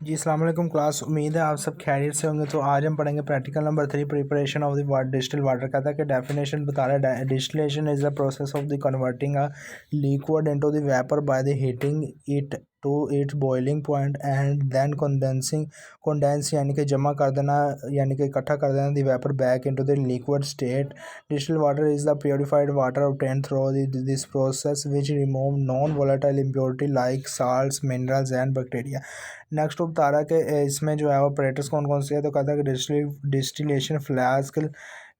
जी अस्सलाम वालेकुम क्लास। उम्मीद है आप सब खैरियत से होंगे। तो आज हम पढ़ेंगे practical number 3 preparation of the distil water. कहता है कि डेफिनेशन बता रहा है distillation is the process of the converting a liquid into the vapour by the heating it to its boiling point and then condense यानी कि जमा कर देना यानी कि इकट्ठा कर देना the vapour back into the liquid state. Distil water is the purified water obtained through this process which remove non volatile impurity like salts minerals and bacteria. Next वो बता रहा है कि इसमें जो है ऑपरेटर्स कौन कौन से है। तो कहता है कि distillation flask,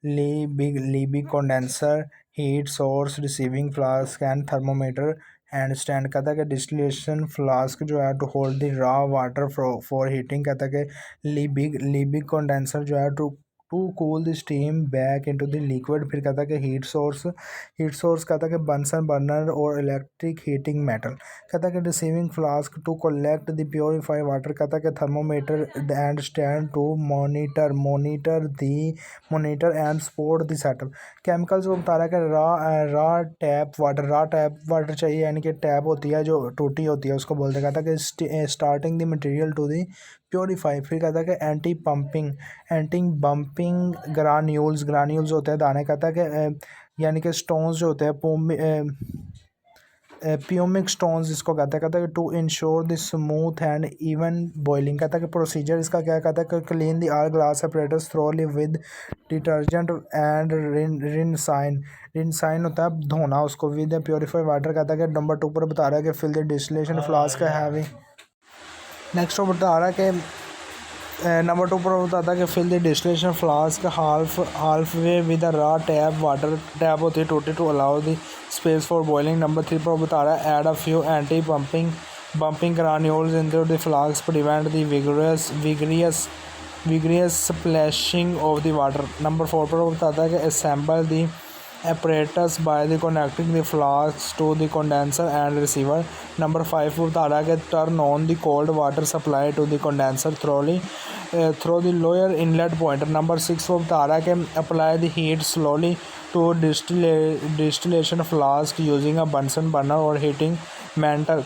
Liebig condenser, heat source, receiving flask and thermometer and stand. कहता है कि डिस्टिलेशन फ्लास्क जो है to hold the raw water for heating. कहता है कि लीबिग कंडेंसर जो है to cool the steam back into the liquid. फिर कहता है कि हीट सोर्स कहता है कि बंसन बर्नर और इलेक्ट्रिक हीटिंग मेटल। कहता है कि receiving flask to collect the purified water. कहता है कि thermometer and stand to monitor and support the settle. Chemicals वो बता रहा है कि रॉ टैप वाटर चाहिए यानी कि टैप होती है जो टूटी होती है उसको बोलते हैं। कहता है कि starting the material to the purify. फिर कहता है कि एंटी बम्पिंग ग्रान्यूल्स होते हैं दाने। कहता है कि यानी कि स्टोन्स जो होते हैं प्यूमिक स्टोन्स इसको कहता है कि to ensure the smooth and even boiling. कहता है कि प्रोसीजर इसका क्या कहता है कि clean the all glass separators thoroughly with detergent and rinse होता है धोना उसको विद प्योरीफाइड वाटर। कहता है कि नंबर 2 पर बता रहा है कि fill the distillation flask heavy. Next वो बता रहा है कि नंबर 2 पर बताता है कि fill the distillation flask half way with a raw tap water. Tap होती है टूटी to allow the space for boiling. Number 3 पर बता रहा है add a few anti bumping granules into the flask prevent the vigorous splashing of the water. Number 4 पर बताता है कि assemble the apparatus by the connecting the flasks to the condenser and receiver. Number 5 वो बता रहा है कि turn on the cold water supply to the condenser through the lower inlet point. Number 6 वो बता रहा है कि apply the heat slowly to distillation flask using a Bunsen burner or heating mantle.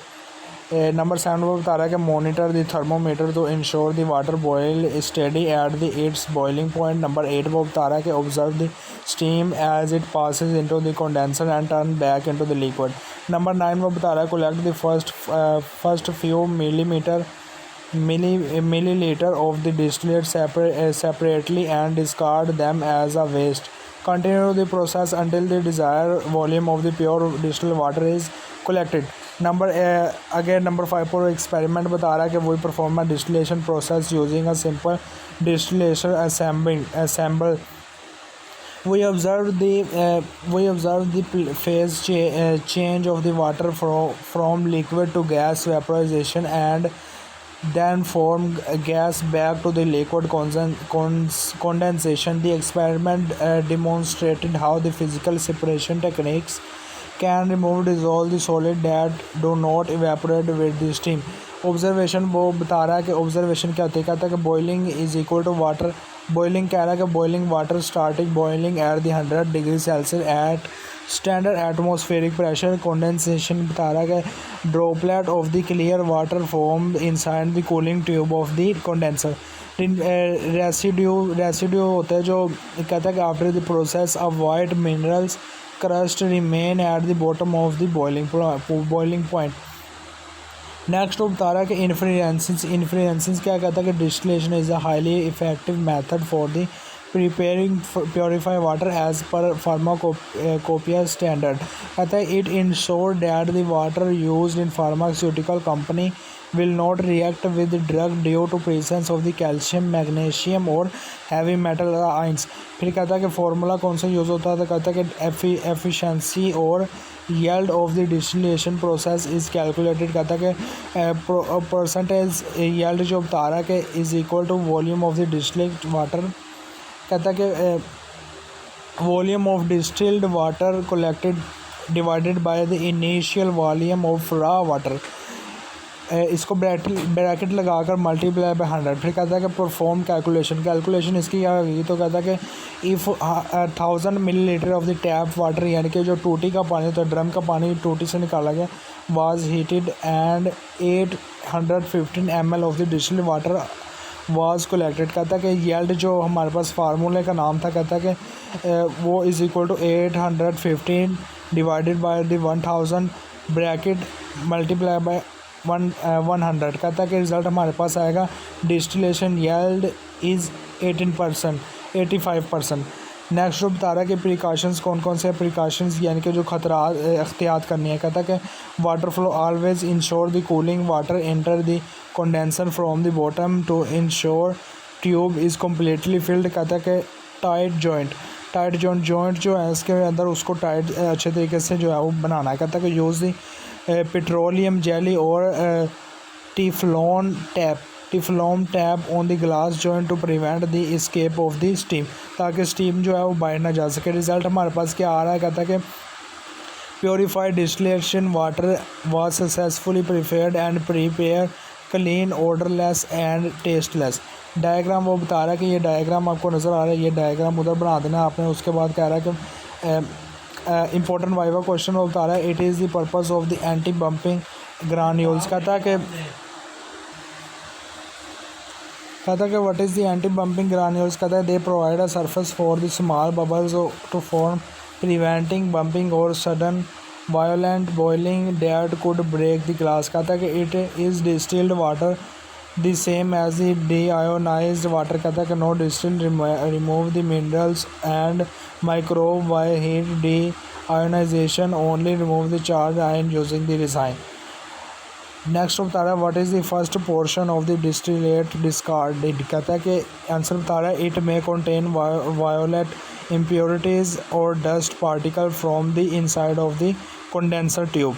Number 7 वो बता रहा है कि monitor the thermometer to ensure the water boil steady at the its boiling point. Number 8 वो बता रहा है कि observe the steam as it passes into the condenser and turn back into the liquid. Number 9 वो बता रहा है collect the first few milliliter of the distillate separately and discard them as a waste. Continue the process until the desired volume of the pure distilled water is collected. Number 5 पर experiment बता रहा है कि वही perform distillation process using a simple distillation assemble. We observe the phase change of the water from liquid to gas vaporization and then form gas back to the liquid condensation. The experiment demonstrated how the physical separation techniques can remove dissolve the solid that do not evaporate with the steam. Observation वो बता रहा है कि observation क्या होती है। कहता है कि boiling is equal to water. Boiling कह रहा है कि boiling water starting boiling at the 100 degree Celsius at standard atmospheric pressure. Condensation बता रहा है कि droplet of the clear water form inside the cooling tube of the condenser. Residue होता है जो कहता है कि after the process of white minerals crust remain at the bottom of the boiling point. Next वो बता रहा है कि इन्फ्लुएंसेस क्या कहता है कि distillation is a highly effective method for the preparing purify water as per pharmacopoeia standard. कहता है it ensure that the water used in pharmaceutical company will not react with drug due to presence of the calcium, magnesium और heavy metal ions. फिर कहता है कि formula कौन सा use होता है। तो कहता है कि एफिशिएंसी और yield of the distillation process is calculated। कहता है कि परसेंटेज yield जो बता रहा है कि is equal to volume of the distilled water। कहता है कि volume of distilled water collected divided by the initial volume of raw water। इसको ब्रैकेट लगाकर मल्टीप्लाई बाय 100। फिर कहता है कि परफॉर्म कैलकुलेशन इसकी क्या होगी, तो कहता है कि if 1000 millilitre of the tap water, यानी कि जो टूटी का पानी होता है, ड्रम का पानी टूटी से निकाला गया, was heated and 815 ml of the distilled water was collected. कहता है कि येल्ड जो हमारे पास फार्मूले का नाम था, कहता है कि वो is equal to 815 divided by the 1000 bracket multiply by 100। कहता है कि रिज़ल्ट हमारे पास आएगा डिस्टिलेशन येल्ड इज़ 85%। नेक्स्ट जो बता रहा है कि प्रिकॉशंस कौन कौन से प्रिकॉशंस, यानी कि जो खतरा एहतियात करनी है। कहता है कि water flow always ensure the cooling water enter the condenser from the bottom to ensure tube is completely filled. कहता है कि टाइट जॉइंट जो है इसके अंदर उसको टाइट अच्छे तरीके से जो है वो बनाना है। कहता है कि यूज़ दी पेट्रोलियम जेली और Teflon tape on the glass joint to prevent the escape of the steam, ताकि स्टीम जो है वो बाहर ना जा सके। रिज़ल्ट हमारे पास क्या आ रहा है, कहता है कि purified distillation water was successfully prepared and prepare clean odourless and tasteless. Diagram वो बता रहा है कि ये डायग्राम आपको नज़र आ रहा है, ये डायग्राम उधर बना देना आपने। उसके बाद कह रहा है कि इंपॉर्टेंट वाइवा क्वेश्चन वो बता रहा है, it is the purpose of the anti bumping granules. कहता है कि what is the anti bumping granules. कहता है they provide a surface for the small bubbles to form preventing bumping और sudden violent boiling that could break the glass. कहता है कि it is distilled water the same as the deionized water. कहता है कि no distil remove the minerals and microbe by heat deionization only remove the charge ion using the resin. Next बता रहा है what is the first portion of the distillate discarded. कहता है कि answer बता रहा है it may contain violet impurities और dust particle from the inside of the condenser tube.